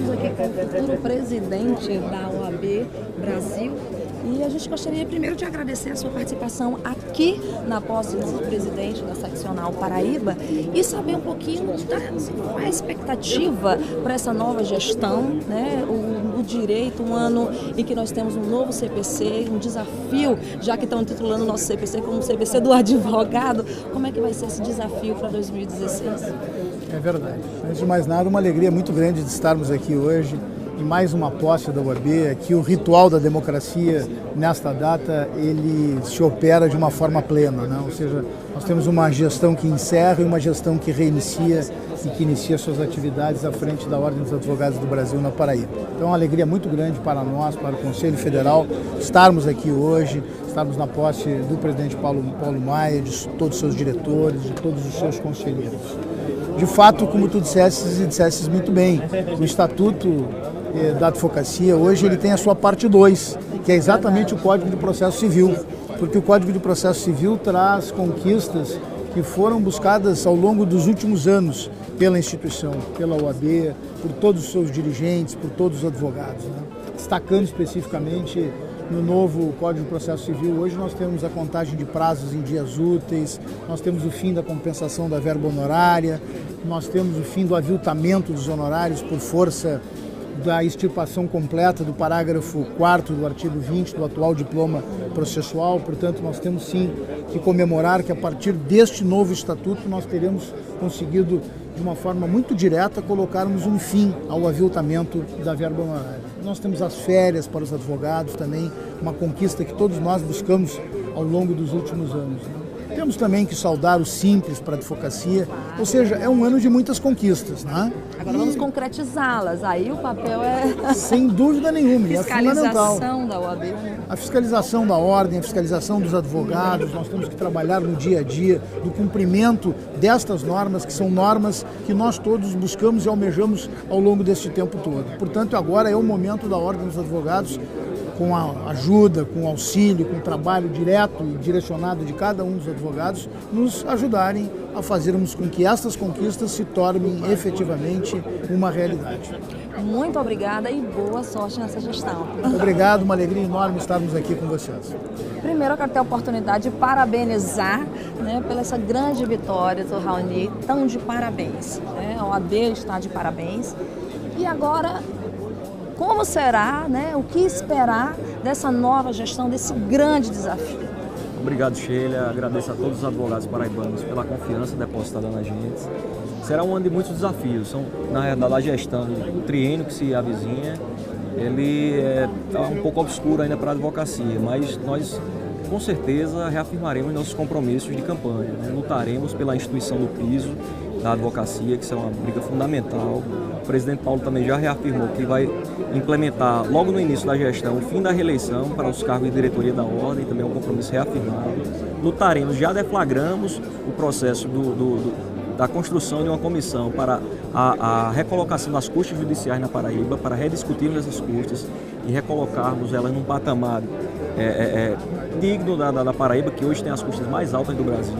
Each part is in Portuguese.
estamos aqui com o futuro presidente da OAB Brasil e a gente gostaria primeiro de agradecer a sua participação aqui na posse do presidente da Seccional Paraíba e saber um pouquinho qual é a expectativa para essa nova gestão, né? O direito, um ano em que nós temos um novo CPC, um desafio, já que estão titulando o nosso CPC como CPC do advogado, como é que vai ser esse desafio para 2016? É verdade. Antes de mais nada, uma alegria muito grande de estarmos aqui hoje em mais uma posse da OAB. Aqui o ritual da democracia, nesta data, ele se opera de uma forma plena, né? Ou seja, nós temos uma gestão que encerra e uma gestão que reinicia e que inicia suas atividades à frente da Ordem dos Advogados do Brasil na Paraíba. Então é uma alegria muito grande para nós, para o Conselho Federal, estarmos aqui hoje, estarmos na posse do presidente Paulo Maia, de todos os seus diretores, de todos os seus conselheiros. De fato, como tu dissesses muito bem, o Estatuto da Advocacia hoje ele tem a sua parte 2, que é exatamente o Código de Processo Civil, porque o Código de Processo Civil traz conquistas que foram buscadas ao longo dos últimos anos pela instituição, pela OAB, por todos os seus dirigentes, por todos os advogados, né? Destacando especificamente no novo Código de Processo Civil, hoje nós temos a contagem de prazos em dias úteis, nós temos o fim da compensação da verba honorária, nós temos o fim do aviltamento dos honorários por força da extirpação completa do parágrafo 4º do artigo 20 do atual diploma processual. Portanto, nós temos sim que comemorar que a partir deste novo estatuto nós teremos conseguido de uma forma muito direta colocarmos um fim ao aviltamento da verba honorária. Nós temos as férias para os advogados também, uma conquista que todos nós buscamos ao longo dos últimos anos, né? Temos também que saudar o Simples para a advocacia, ou seja, é um ano de muitas conquistas, né? Agora vamos concretizá-las, aí o papel é... Sem dúvida nenhuma, é fundamental. Fiscalização da OAB, né? A fiscalização da ordem, a fiscalização dos advogados, nós temos que trabalhar no dia a dia do cumprimento destas normas, que são normas que nós todos buscamos e almejamos ao longo deste tempo todo. Portanto, agora é o momento da Ordem dos Advogados, com a ajuda, com o auxílio, com o trabalho direto e direcionado de cada um dos advogados, nos ajudarem a fazermos com que estas conquistas se tornem efetivamente uma realidade. Muito obrigada e boa sorte nessa gestão. Obrigado, uma alegria enorme estarmos aqui com vocês. Primeiro, eu quero ter a oportunidade de parabenizar, né, pela essa grande vitória do Raoni, tão de parabéns, né? A OAB está de parabéns. E agora, como será, né, o que esperar dessa nova gestão, desse grande desafio? Obrigado, Sheila. Agradeço a todos os advogados paraibanos pela confiança depositada na gente. Será um ano de muitos desafios. Na realidade, a gestão do triênio que se avizinha, ele está um pouco obscuro ainda para a advocacia, mas nós, com certeza, reafirmaremos nossos compromissos de campanha, né? Lutaremos pela instituição do piso da advocacia, que isso é uma briga fundamental. O presidente Paulo também já reafirmou que vai implementar, logo no início da gestão, o fim da reeleição para os cargos de diretoria da ordem, também é um compromisso reafirmado. Lutaremos, já deflagramos o processo da construção de uma comissão para a recolocação das custas judiciais na Paraíba, para rediscutirmos essas custas e recolocarmos elas num patamar digno da Paraíba, que hoje tem as custas mais altas do Brasil.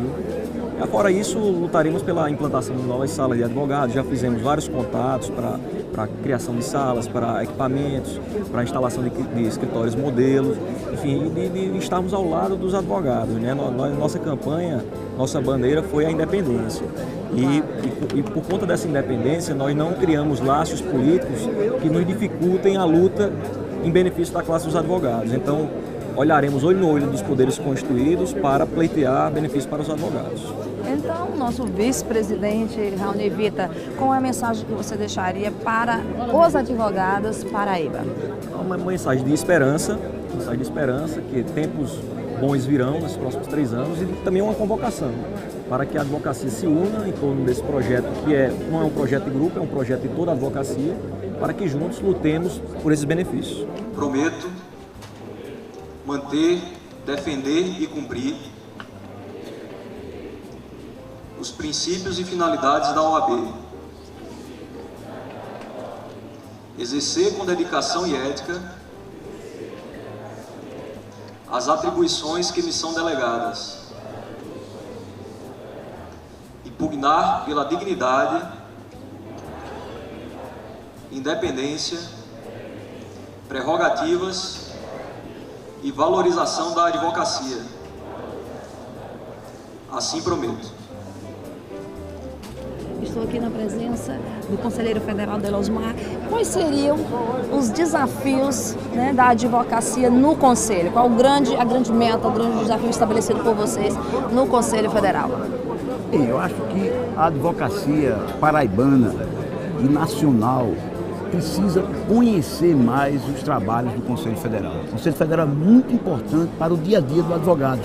Fora isso, lutaremos pela implantação de novas salas de advogados. Já fizemos vários contatos para a criação de salas, para equipamentos, para a instalação de escritórios modelos, enfim, de estarmos ao lado dos advogados, né? Nossa campanha, nossa bandeira foi a independência. E por conta dessa independência, nós não criamos laços políticos que nos dificultem a luta em benefício da classe dos advogados. Então, olharemos olho no olho dos poderes constituídos para pleitear benefícios para os advogados. Então, nosso vice-presidente, Raoni Vita, qual é a mensagem que você deixaria para os advogados Paraíba? Uma mensagem de esperança, que tempos bons virão nos próximos 3 anos, e também uma convocação para que a advocacia se una em torno desse projeto, que não é um projeto de grupo, é um projeto de toda a advocacia, para que juntos lutemos por esses benefícios. Prometo manter, defender e cumprir os princípios e finalidades da OAB, exercer com dedicação e ética as atribuições que me são delegadas, e pugnar pela dignidade independência, prerrogativas e valorização da advocacia. Assim prometo. Estou aqui na presença do Conselheiro Federal Delosmar. Quais seriam os desafios, né, da advocacia no Conselho? Qual a grande meta, o grande desafio estabelecido por vocês no Conselho Federal? Eu acho que a advocacia paraibana e nacional precisa conhecer mais os trabalhos do Conselho Federal. O Conselho Federal é muito importante para o dia a dia do advogado.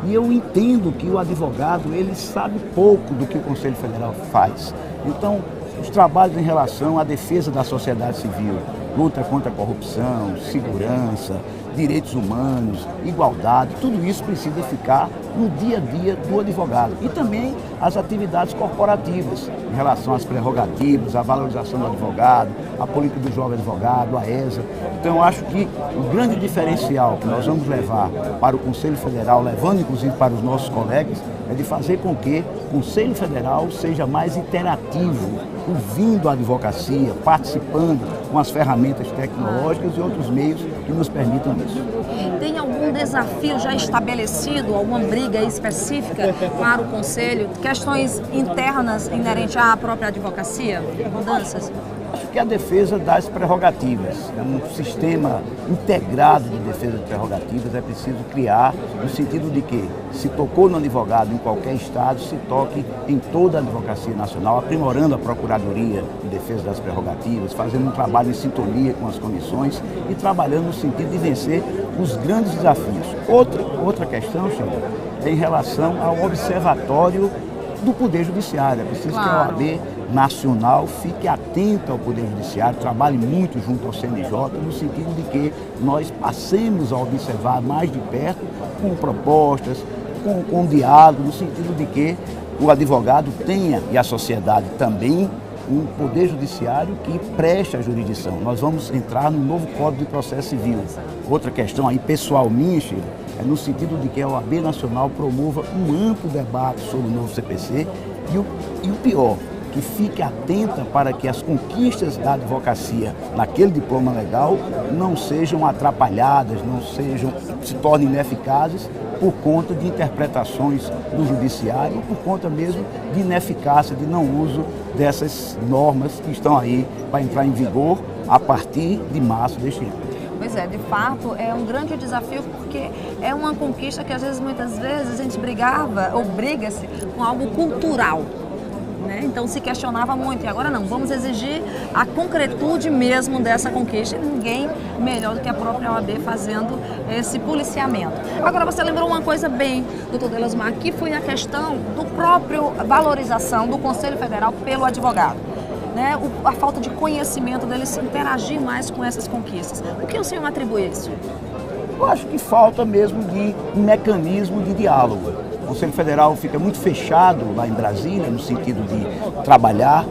E eu entendo que o advogado, ele sabe pouco do que o Conselho Federal faz. Então, os trabalhos em relação à defesa da sociedade civil, luta contra a corrupção, segurança, direitos humanos, igualdade, tudo isso precisa ficar no dia a dia do advogado. E também as atividades corporativas, em relação às prerrogativas, à valorização do advogado, a política do jovem advogado, a ESA. Então, eu acho que o grande diferencial que nós vamos levar para o Conselho Federal, levando inclusive para os nossos colegas, é de fazer com que o Conselho Federal seja mais interativo, ouvindo a advocacia, participando com as ferramentas tecnológicas e outros meios que nos permitam isso. Tem algum desafio já estabelecido, alguma briga específica para o Conselho? Questões internas inerentes à própria advocacia? Mudanças? Acho que a defesa das prerrogativas, um sistema integrado de defesa de prerrogativas é preciso criar, no sentido de que, se tocou no advogado em qualquer estado, se toque em toda a advocacia nacional, aprimorando a Procuradoria de Defesa das Prerrogativas, fazendo um trabalho em sintonia com as comissões e trabalhando no sentido de vencer os grandes desafios. Outra questão, Xandra, é em relação ao observatório do Poder Judiciário. É preciso que a OAB nacional fique atenta ao Poder Judiciário, trabalhe muito junto ao CNJ, no sentido de que nós passemos a observar mais de perto, com propostas, com diálogo, no sentido de que o advogado tenha, e a sociedade também, um Poder Judiciário que preste a jurisdição. Nós vamos entrar no novo Código de Processo Civil. Outra questão aí, pessoal minha, Sheila, é no sentido de que a OAB Nacional promova um amplo debate sobre o novo CPC e o pior, que fique atenta para que as conquistas da advocacia naquele diploma legal não sejam atrapalhadas, se tornem ineficazes por conta de interpretações do judiciário, por conta mesmo de ineficácia, de não uso dessas normas que estão aí para entrar em vigor a partir de março deste ano. Pois é, de fato é um grande desafio porque é uma conquista que às vezes, muitas vezes, a gente brigava ou briga-se com algo cultural. Então se questionava muito, e agora não, vamos exigir a concretude mesmo dessa conquista, e ninguém melhor do que a própria OAB fazendo esse policiamento. Agora você lembrou uma coisa bem, doutor Delosmar, que foi a questão do próprio valorização do Conselho Federal pelo advogado. A falta de conhecimento deles interagir mais com essas conquistas. O que o senhor atribui a isso? Eu acho que falta mesmo de um mecanismo de diálogo. O Conselho Federal fica muito fechado lá em Brasília, no sentido de trabalhar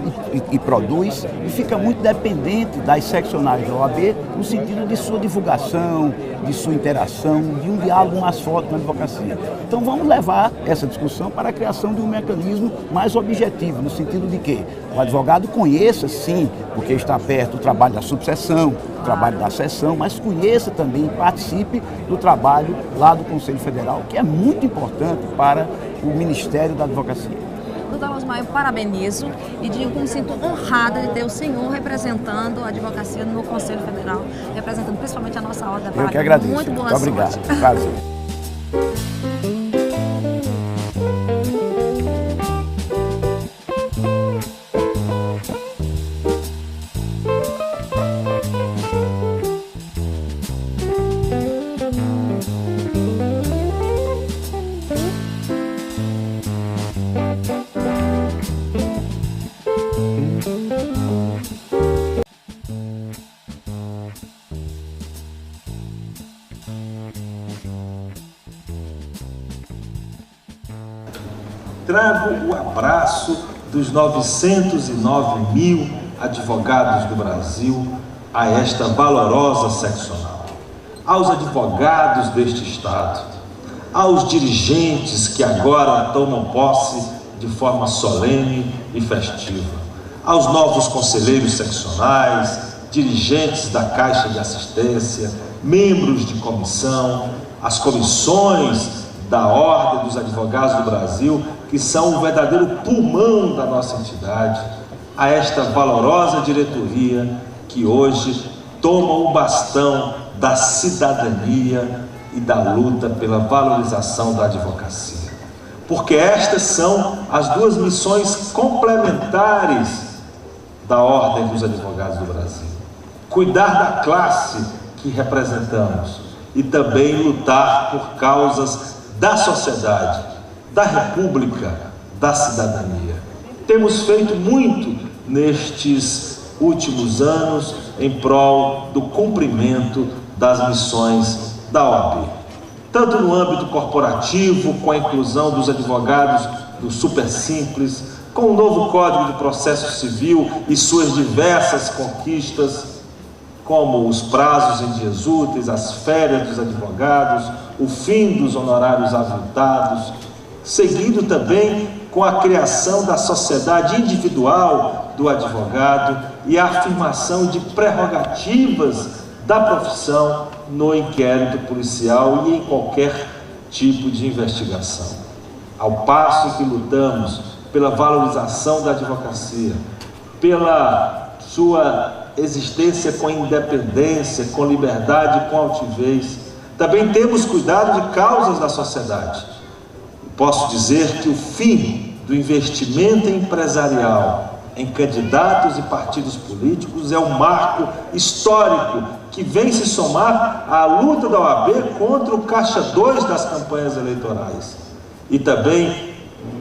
e produz, e fica muito dependente das seccionais da OAB, no sentido de sua divulgação, de sua interação, de um diálogo mais forte na advocacia. Então vamos levar essa discussão para a criação de um mecanismo mais objetivo, no sentido de que o advogado conheça, sim, porque está perto do trabalho da subseção, do trabalho da seção, mas conheça também e participe do trabalho lá do Conselho Federal, que é muito importante para o Ministério da Advocacia. Doutor Delosmar, eu parabenizo e digo que me sinto honrada de ter o senhor representando a advocacia no Conselho Federal, representando principalmente a nossa ordem. Eu que agradeço. Muito boa sorte. Muito obrigado. Prazer. Trago o abraço dos 909 mil advogados do Brasil a esta valorosa seccional, aos advogados deste Estado, aos dirigentes que agora tomam posse de forma solene e festiva, aos novos conselheiros seccionais, dirigentes da Caixa de Assistência, membros de comissão, as comissões da Ordem dos Advogados do Brasil, que são o verdadeiro pulmão da nossa entidade, a esta valorosa diretoria que hoje toma o bastão da cidadania e da luta pela valorização da advocacia. Porque estas são as duas missões complementares da Ordem dos Advogados do Brasil. Cuidar da classe que representamos e também lutar por causas da sociedade, da República, da cidadania. Temos feito muito nestes últimos anos em prol do cumprimento das missões da OAB. Tanto no âmbito corporativo, com a inclusão dos advogados do Super Simples, com o novo Código de Processo Civil e suas diversas conquistas, como os prazos em dias úteis, as férias dos advogados, o fim dos honorários avultados, seguido também com a criação da sociedade individual do advogado e a afirmação de prerrogativas da profissão no inquérito policial e em qualquer tipo de investigação. Ao passo que lutamos pela valorização da advocacia, pela sua existência com independência, com liberdade, com altivez, também temos cuidado de causas da sociedade. Posso dizer que o fim do investimento empresarial em candidatos e partidos políticos é um marco histórico que vem se somar à luta da OAB contra o caixa 2 das campanhas eleitorais e também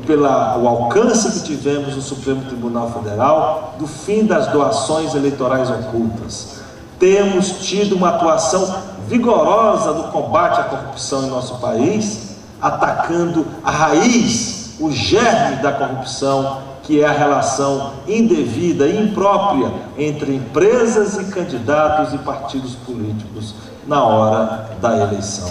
pelo alcance que tivemos no Supremo Tribunal Federal do fim das doações eleitorais ocultas. Temos tido uma atuação vigorosa no combate à corrupção em nosso país, atacando a raiz, o germe da corrupção, que é a relação indevida e imprópria entre empresas e candidatos e partidos políticos na hora da eleição.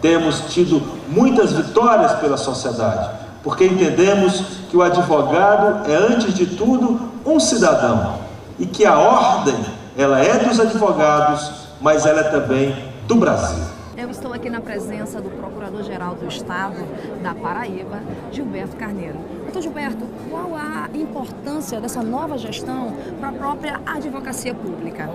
Temos tido muitas vitórias pela sociedade, porque entendemos que o advogado é, antes de tudo, um cidadão e que a ordem, ela é dos advogados, mas ela é também do Brasil. Eu estou aqui na presença do Procurador-Geral do Estado da Paraíba, Gilberto Carneiro. Doutor Gilberto, qual a importância dessa nova gestão para a própria advocacia pública?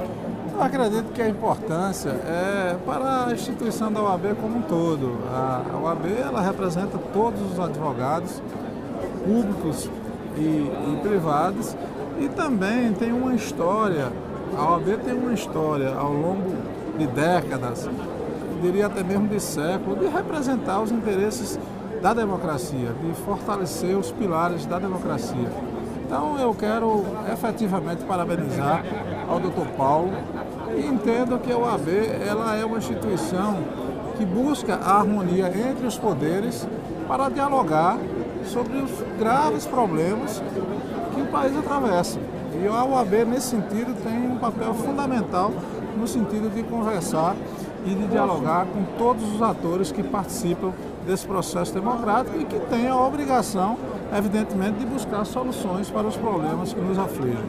Eu acredito que a importância é para a instituição da OAB como um todo. A OAB ela representa todos os advogados públicos e privados e também tem uma história, a OAB tem uma história ao longo de décadas, diria até mesmo de século, de representar os interesses da democracia, de fortalecer os pilares da democracia. Então eu quero efetivamente parabenizar ao Dr. Paulo e entendo que a OAB ela é uma instituição que busca a harmonia entre os poderes para dialogar sobre os graves problemas que o país atravessa. E a OAB, nesse sentido, tem um papel fundamental no sentido de conversar e de dialogar com todos os atores que participam desse processo democrático e que têm a obrigação, evidentemente, de buscar soluções para os problemas que nos afligem.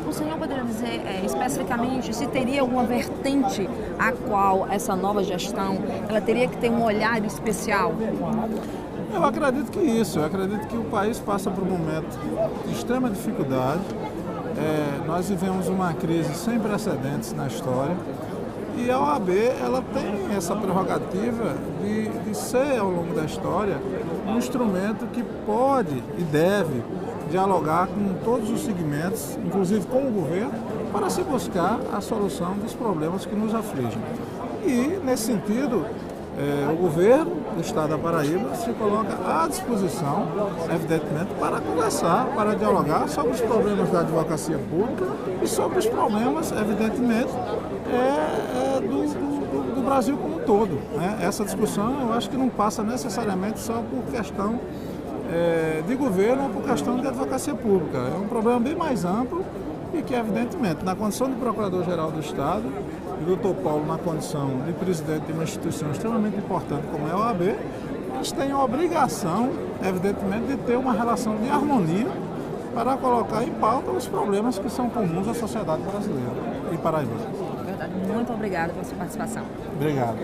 O senhor poderia dizer especificamente se teria alguma vertente a qual essa nova gestão ela teria que ter um olhar especial? Eu acredito que isso, eu acredito que o país passa por um momento de extrema dificuldade. Nós vivemos uma crise sem precedentes na história e a OAB ela tem essa prerrogativa de ser, ao longo da história, um instrumento que pode e deve dialogar com todos os segmentos, inclusive com o governo, para se buscar a solução dos problemas que nos afligem. E, nesse sentido, o governo do Estado da Paraíba se coloca à disposição, evidentemente, para conversar, para dialogar sobre os problemas da advocacia pública e sobre os problemas, evidentemente, do Brasil como um todo. Essa discussão, eu acho que não passa necessariamente só por questão de governo ou por questão de advocacia pública. É um problema bem mais amplo e que, evidentemente, na condição de Procurador-Geral do Estado, e o Dr. Paulo na condição de presidente de uma instituição extremamente importante como é a OAB, eles têm a obrigação, evidentemente, de ter uma relação de harmonia para colocar em pauta os problemas que são comuns à sociedade brasileira e paraibana. Verdade. Muito obrigada pela sua participação. Obrigado.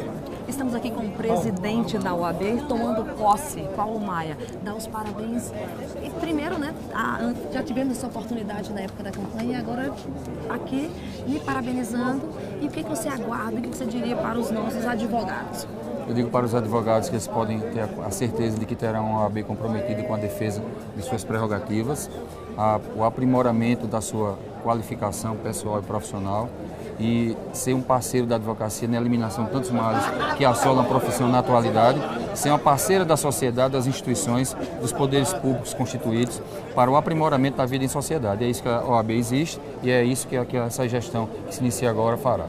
Estamos aqui com o presidente da OAB, tomando posse, Paulo Maia. Dá os parabéns. E primeiro, né, já tivemos essa oportunidade na época da campanha e agora aqui me parabenizando. E o que você aguarda, o que você diria para os nossos advogados? Eu digo para os advogados que eles podem ter a certeza de que terão uma OAB comprometida com a defesa de suas prerrogativas, o aprimoramento da sua qualificação pessoal e profissional e ser um parceiro da advocacia na eliminação de tantos males que assolam a profissão na atualidade, ser uma parceira da sociedade, das instituições, dos poderes públicos constituídos para o aprimoramento da vida em sociedade. É isso que a OAB existe e é isso que essa gestão que se inicia agora fará.